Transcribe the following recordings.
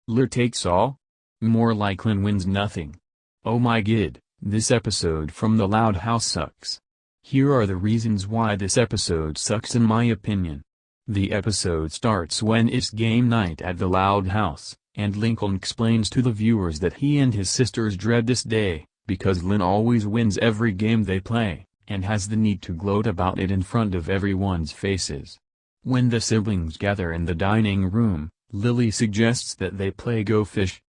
Lynner takes all? More like Lynn wins nothing. Oh my god, this episode from the Loud House sucks. Here are the reasons why this episode sucks in my opinion. The episode starts when it's game night at the Loud House, and Lincoln explains to the viewers that he and his sisters dread this day, because Lynn always wins every game they play, and has the need to gloat about it in front of everyone's faces. When the siblings gather in the dining room, Lily suggests that they play Go Fish.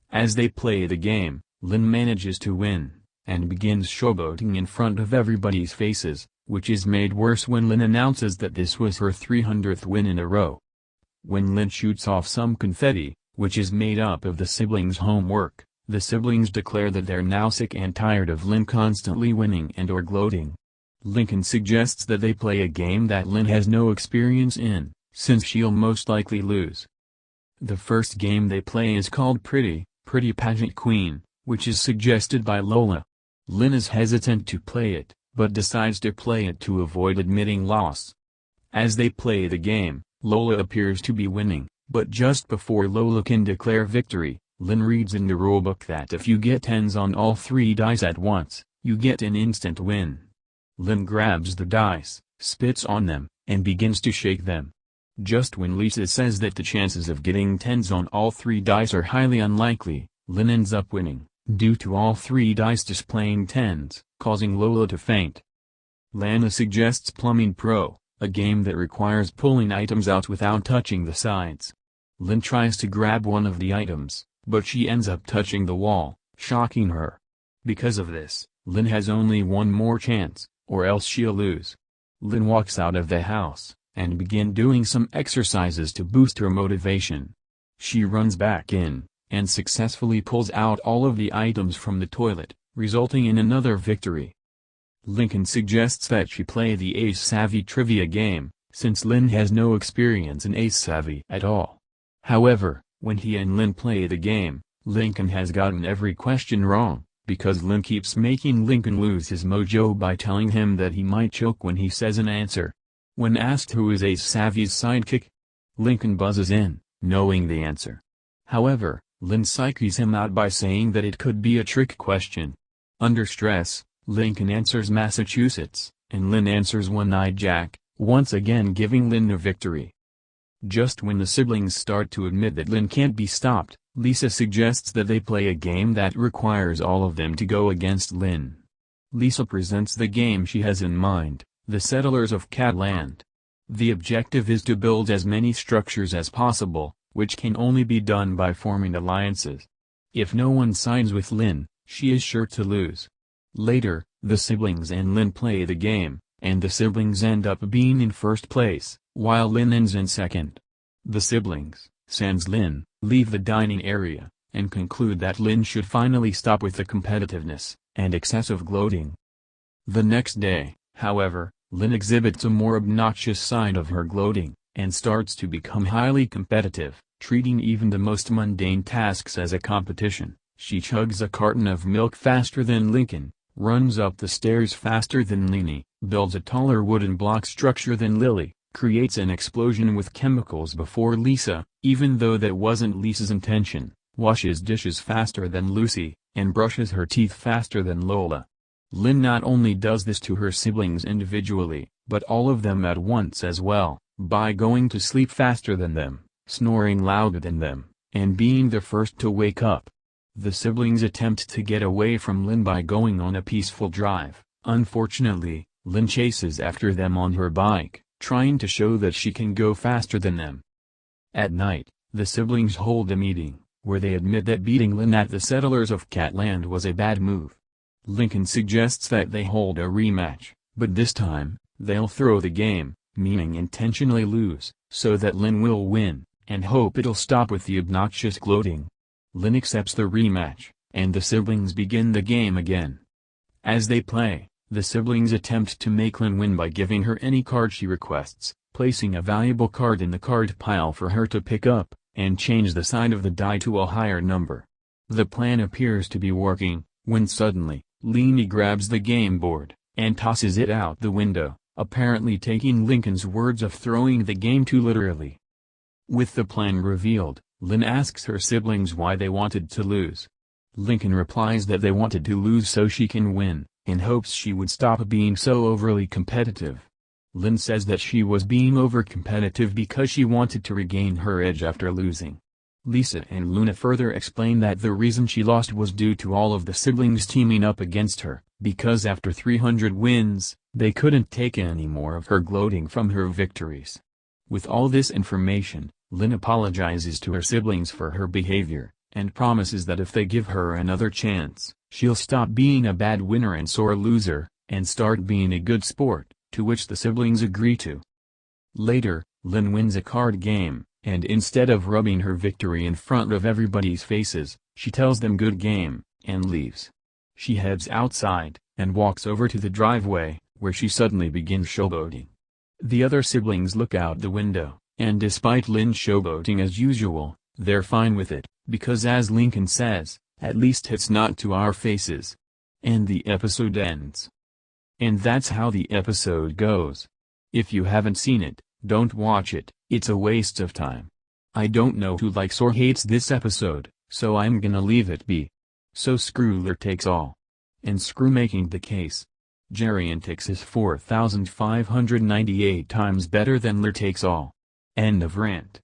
As they play the game, Lynn manages to win, and begins showboating in front of everybody's faces, which is made worse when Lynn announces that this was her 300th win in a row. When Lynn shoots off some confetti, which is made up of the siblings' homework, the siblings declare that they're now sick and tired of Lynn constantly winning and or gloating. Lincoln suggests that they play a game that Lynn has no experience in, since she'll most likely lose. The first game they play is called Pretty Pageant Queen, which is suggested by Lola. Lynn is hesitant to play it, but decides to play it to avoid admitting loss. As they play the game, Lola appears to be winning, but just before Lola can declare victory, Lynn reads in the rulebook that if you get tens on all three dice at once, you get an instant win. Lynn grabs the dice, spits on them, and begins to shake them. Just when Lisa says that the chances of getting tens on all three dice are highly unlikely, Lynn ends up winning, due to all three dice displaying tens, causing Lola to faint. Lana suggests Plumbing Pro, a game that requires pulling items out without touching the sides. Lynn tries to grab one of the items, but she ends up touching the wall, shocking her. Because of this, Lynn has only one more chance, or else she'll lose. Lynn walks out of the house, and begins doing some exercises to boost her motivation. She runs back in, and successfully pulls out all of the items from the toilet, resulting in another victory. Lincoln suggests that she play the Ace Savvy trivia game, since Lynn has no experience in Ace Savvy at all. However, when he and Lynn play the game, Lincoln has gotten every question wrong, because Lynn keeps making Lincoln lose his mojo by telling him that he might choke when he says an answer. When asked who is Ace Savvy's sidekick, Lincoln buzzes in, knowing the answer. However, Lynn psyches him out by saying that it could be a trick question. Under stress, Lincoln answers Massachusetts, and Lynn answers One-Eyed Jack, once again giving Lynn the victory. Just when the siblings start to admit that Lynn can't be stopped, Lisa suggests that they play a game that requires all of them to go against Lynn. Lisa presents the game she has in mind, the Settlers of Catland. The objective is to build as many structures as possible, which can only be done by forming alliances. If no one sides with Lynn, she is sure to lose. Later, the siblings and Lynn play the game, and the siblings end up being in first place, while Lynn ends in second. The siblings, sans Lynn, leave the dining area, and conclude that Lynn should finally stop with the competitiveness and excessive gloating. The next day, however, Lynn exhibits a more obnoxious side of her gloating, and starts to become highly competitive, treating even the most mundane tasks as a competition. She chugs a carton of milk faster than Lincoln, runs up the stairs faster than Lenny, builds a taller wooden block structure than Lily, creates an explosion with chemicals before Lisa, even though that wasn't Lisa's intention, washes dishes faster than Lucy, and brushes her teeth faster than Lola. Lynn not only does this to her siblings individually, but all of them at once as well, by going to sleep faster than them, snoring louder than them, and being the first to wake up. The siblings attempt to get away from Lynn by going on a peaceful drive. Unfortunately, Lynn chases after them on her bike, trying to show that she can go faster than them. At night, the siblings hold a meeting, where they admit that beating Lynn at the Settlers of Catland was a bad move. Lincoln suggests that they hold a rematch, but this time, they'll throw the game, meaning intentionally lose, so that Lynn will win, and hope it'll stop with the obnoxious gloating. Lynn accepts the rematch, and the siblings begin the game again. As they play, the siblings attempt to make Lynn win by giving her any card she requests, placing a valuable card in the card pile for her to pick up, and change the side of the die to a higher number. The plan appears to be working, when suddenly, Lenny grabs the game board, and tosses it out the window, apparently taking Lincoln's words of throwing the game too literally. With the plan revealed, Lynn asks her siblings why they wanted to lose. Lincoln replies that they wanted to lose so she can win, in hopes she would stop being so overly competitive. Lynn says that she was being over-competitive because she wanted to regain her edge after losing. Lisa and Luna further explain that the reason she lost was due to all of the siblings teaming up against her, because after 300 wins, they couldn't take any more of her gloating from her victories. With all this information, Lynn apologizes to her siblings for her behavior, and promises that if they give her another chance, she'll stop being a bad winner and sore loser, and start being a good sport, to which the siblings agree to. Later, Lynn wins a card game, and instead of rubbing her victory in front of everybody's faces, she tells them good game, and leaves. She heads outside, and walks over to the driveway, where she suddenly begins showboating. The other siblings look out the window, and despite Lynn showboating as usual, they're fine with it, because as Lincoln says, at least it's not to our faces. And the episode ends. And that's how the episode goes. If you haven't seen it, don't watch it, it's a waste of time. I don't know who likes or hates this episode, so I'm gonna leave it be. So screw Lynner takes all. And screw making the case. Geriatrix is 4,598 times better than Lynner takes all. End of rant.